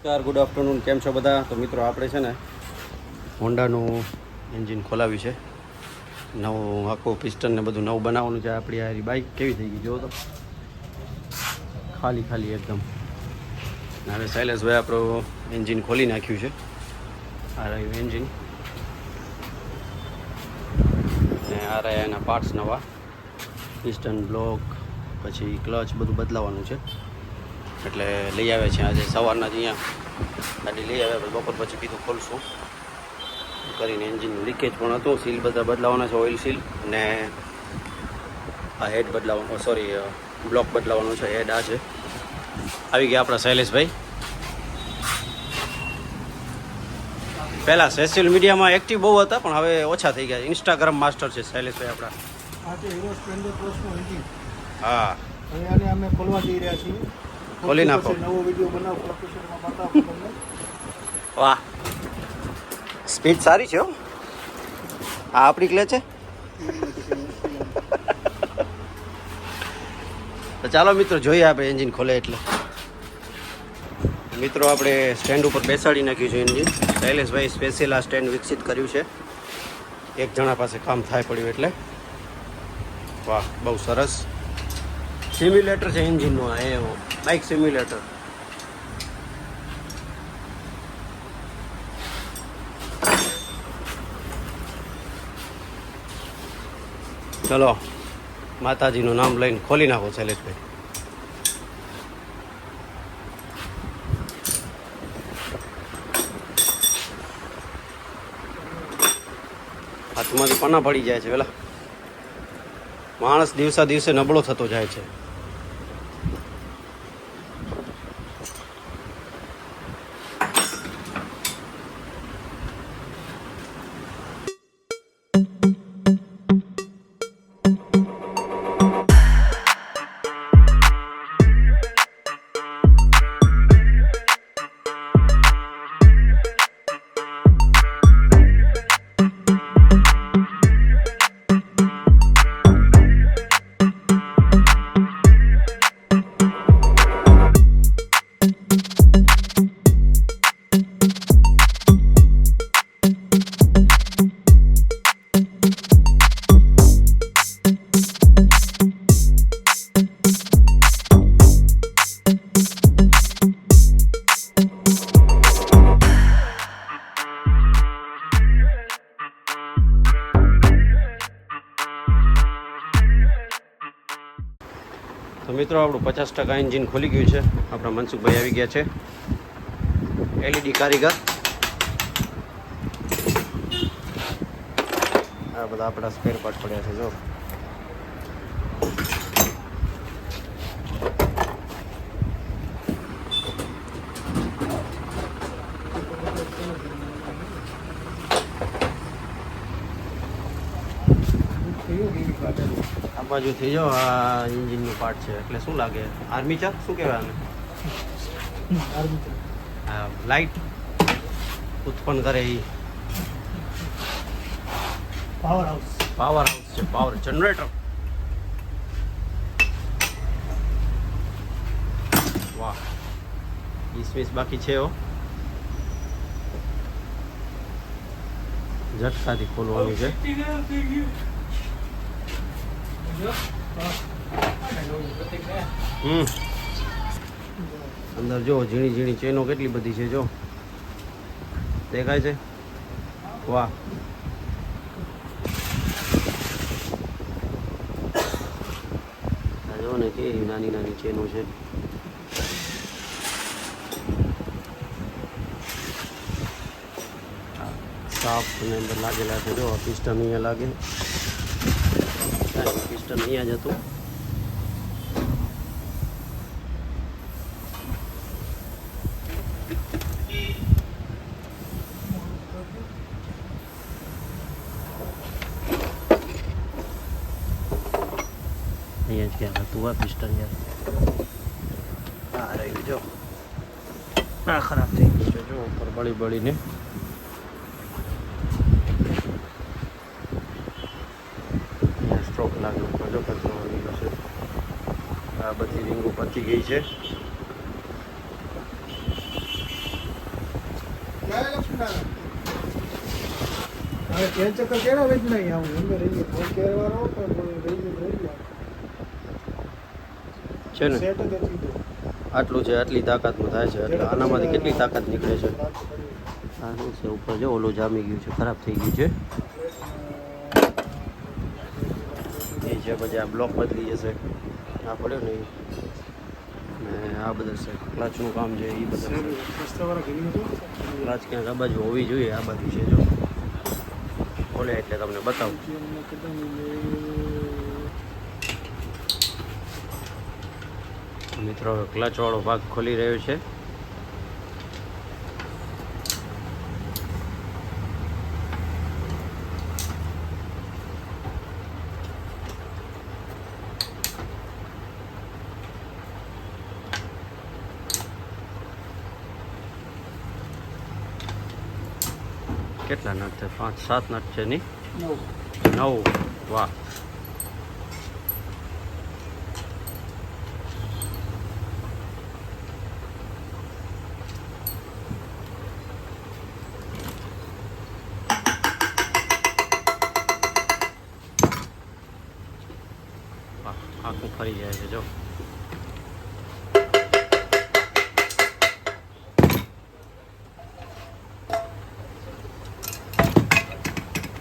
નમસ્કાર, good afternoon. કેમ છો બધા? તો મિત્રો આપણે છે ને હોન્ડાનું એન્જિન ખોલાવ્યું છે. નવું આખું પિસ્ટન ને બધું નવું બનાવવાનું છે. આપણી આ બાઇક કેવી થઈ ગઈ જો તો, ખાલી ખાલી એકદમ. હવે શૈલેષભાઈ આપણું એન્જિન ખોલી નાખ્યું છે. આ રહ્યું એન્જિન ને આ રહ્યા એના પાર્ટ્સ નવા, પિસ્ટન બ્લોક, પછી ક્લચ બધું બદલાવાનું છે. એટલે લઈ આવે છે આજે સવારના જ અહીંયા ગાડી લઈ આવે. બપોર પછી કીધું ખોલશું કરીને. એન્જિન લીકેજ પણ હતું, સીલ બધા બદલાવાના છે, ઓઇલ સીલ ને આ હેડ બદલાવાનો, સોરી બ્લોક બદલાવાનો છે. હેડ આ છે. આવી ગયા આપણા શૈલેષભાઈ. પહેલાં સોશિયલ મીડિયામાં એક્ટિવ બહુ હતા પણ હવે ઓછા થઈ ગયા. ઇન્સ્ટાગ્રામ માસ્ટર છે શૈલેષભાઈ આપણા. આ છે હીરો સ્પ્લેન્ડર પ્લસનું એન્જિન. હા, અહીંયાને અમે ખોલવા જઈ રહ્યા છીએ. ખોલી નાખો. નવો વિડીયો બનાવો, પ્રોફેશનમાં બતાવો તમને. વાહ, સ્પીડ સારી છે હો. આ આપણી ક્લે છે. તો ચાલો મિત્રો જોઈએ આપણે એન્જિન ખોલે એટલે. મિત્રો આપણે સ્ટેન્ડ ઉપર બેસાડી નાખ્યું છે એન્જિન. શૈલેષભાઈ સ્પેશિયલ આ સ્ટેન્ડ વિકસિત કર્યું છે. એક જણા પાસે કામ થાય પડ્યું એટલે. વાહ, બહુ સરસ. સિમ્યુલેટર છે એન્જિનનું. આ એ બાઇક સિમ્યુલેટર. ચલો માતાજીનું નામ લઈને ખોલી નાખો શૈલેષભાઈ. હાથમાંથી પના પડી જાય છે. પેલા માણસ દિવસા દિવસે નબળો થતો જાય છે. તો મિત્રો આપણું 50% એન્જિન ખોલી ગયું છે. આપણા મનસુખભાઈ આવી ગયા છે, એલઈડી કારીગર. આ બધા આપણા સ્પેર પાર્ટ પડ્યા છે જો. આ બાજુ થઈ જાઓ. આ એન્જિનનું પાર્ટ છે એટલે શું લાગે? આર્મીચર શું કહેવાય આને? હા, લાઇટ ઉત્પન્ન કરે એ પાવર હાઉસ. પાવર હાઉસ છે, પાવર જનરેટર. વાહ, 20 બાકી છે હો. ઝટકાથી ખોલવાનું છે. અંદર જો ઝીણી ઝીણી ચેનો કેટલી બધી છે જો, દેખાય છે? વાહ, જો ને કેવી નાની નાની ચેનો છે. સાફ ની અંદર લાગેલા છે જો. પિસ્ટન અહીંયા લાગે, પિસ્ટન અહીંયા જ હતું. અહીંયા જ ક્યાં હતું આ પિસ્ટન યાર. આ રહ્યું જો. આ ખરાબ થઈ ગયું છે જો, ઉપર બળી બળીને. સ્ટ્રોક લાગ્યો જો, કચરો આવી છે. આ બધી રીંગો પતી ગઈ છે. હવે કે ચક્કર કેળા વેચ નહીં આવું અંદર રહીએ કોઈ કેળવા રહો પણ કોઈ રહી જાય છે ને સેટ જ હતી આટલું છે, આટલી તાકાતમાં થાય છે એટલે આનામાંથી કેટલી તાકાત નીકળે છે. આ શું છે ઉપર જો ઓલું જામી ગયું છે, ખરાબ થઈ ગયું છે એ છે. પછી આ બ્લોક બદલી જશે, આ પડ્યો ને એ. ને આ બધા છે ક્લચનું કામ છે એ બધા છે. રસ્તાવાળા ઘણી હતું ક્લચ ક્યાંક આ બાજુ હોવી જોઈએ, આ બાજુ છે જો ખોલે એટલે તમને બતાવું. મિત્રો હવે ક્લચ વાળો ભાગ ખોલી રહ્યો છે. કેટલા નટ છે? 5-7 નટ છે નહીં? 9. વાહ. આખું ફરી જાય છે જો.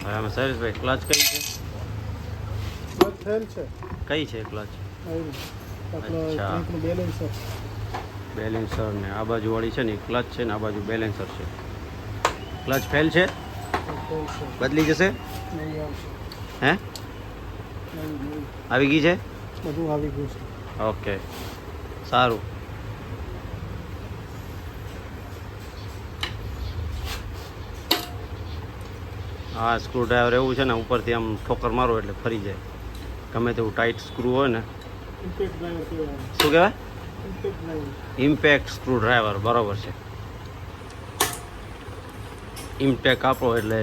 હવે આમાં સરેશભાઈ ક્લચ કઈ છે? થયેલ છે કઈ છે ક્લચ? અચ્છા. બેલેન્સર બેલેન્સર ને આ બાજુ વાળી છે ને ક્લચ છે ને આ બાજુ બેલેન્સર છે. ક્લચ ફેલ છે, બદલી જશે. હે આવી ગઈ છે? બધું આવી ગયું છે. ઓકે સારું. આ સ્ક્રૂ ડ્રાઈવર એવું છે ને ઉપરથી આમ ઠોકર મારો એટલે ફરી જાય. ગમે તેવું ટાઈટ સ્ક્રૂ હોય ને. ઇમ્પેક્ટ ડ્રાઈવર કહેવાય. શું કહેવાય? Impact driver. Impact screw driver, બરાબર છે. ઇમ્પેક્ટ આપો એટલે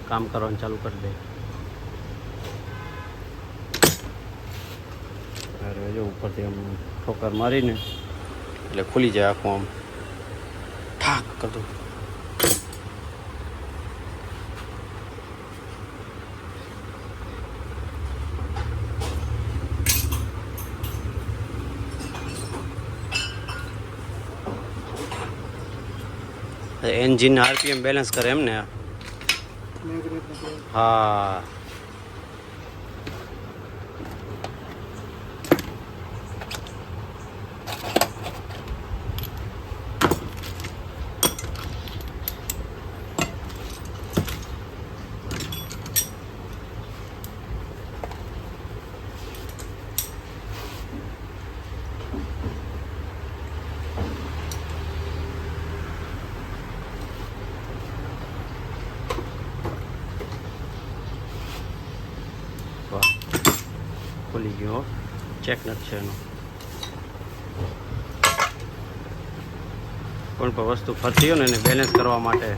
કામ કરવાનું ચાલુ કરી દે. અરે જો ઉપરથી આમ ઠોકર મારીને એટલે ખુલી જાય આખું આમ ઠાક કરતું. એન્જિન આરપીએમ બેલેન્સ કરે એમ ને? હા. ખુલી ગયો, ચેક નથી છે એનો. કોઈ પણ વસ્તુ ફરતી હોય ને એને બેલેન્સ કરવા માટે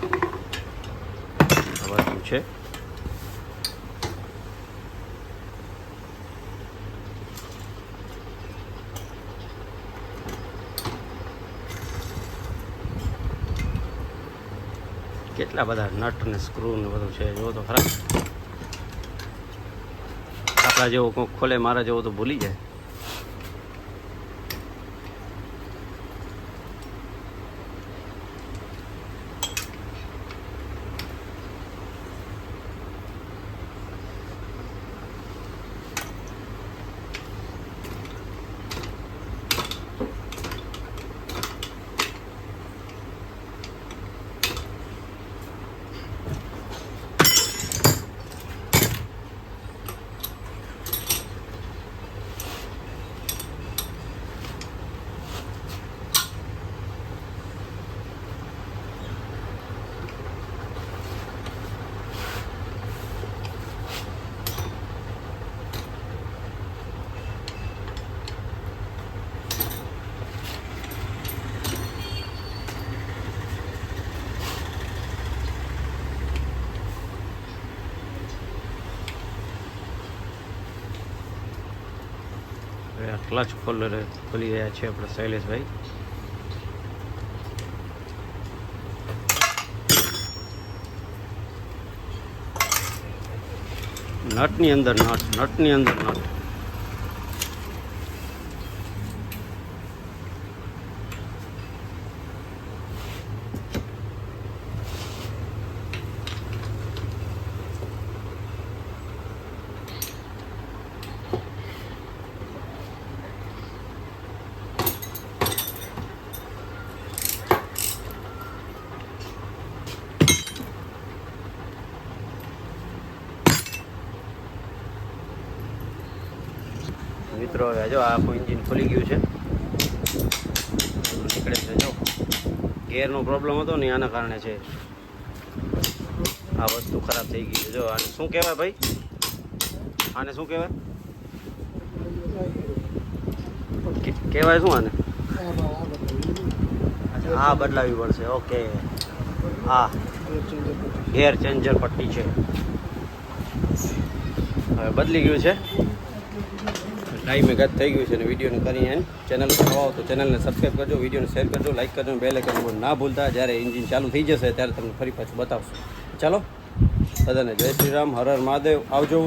આ વસ્તુ છે. કેટલા બધા નટ ને સ્ક્રૂ ને બધું છે જો તો ખરા. આપણા જેવો કોઈ ખોલે મારા જેવો તો ભૂલી જાય. ક્લચ ખોલી રહ્યા છે આપણે શૈલેષભાઈ. નટની અંદર નટની અંદર નટ. મિત્રો હવે જો આખું એન્જિન ખુલી ગયું છે, નીકળે છે. જો ગેરનો પ્રોબ્લેમ હતો ને આના કારણે છે આ વસ્તુ ખરાબ થઈ ગઈ છે. જો આને શું કહેવાય ભાઈ, આને શું કહેવાય, કહેવાય શું આને? અચ્છા, આ બદલાવી પડશે. ઓકે, આ ગેર ચેન્જર પટ્ટી છે, હવે બદલી ગયું છે. ટાઈમે ગત થઈ ગયું છે અને વિડીયોને કરી એન્ડ. ચેનલ પર નવા હો તો ચેનલને સબસ્ક્રાઈબ કરજો, વિડીયોને શેર કરજો, લાઈક કરજો, બેલ આઇકન ના ભૂલતા. જ્યારે એન્જિન ચાલુ થઈ જશે ત્યારે તમને ફરી પાછું બતાવશું. ચાલો, બધાને જય શ્રી રામ, હર હર મહાદેવ, આવજો.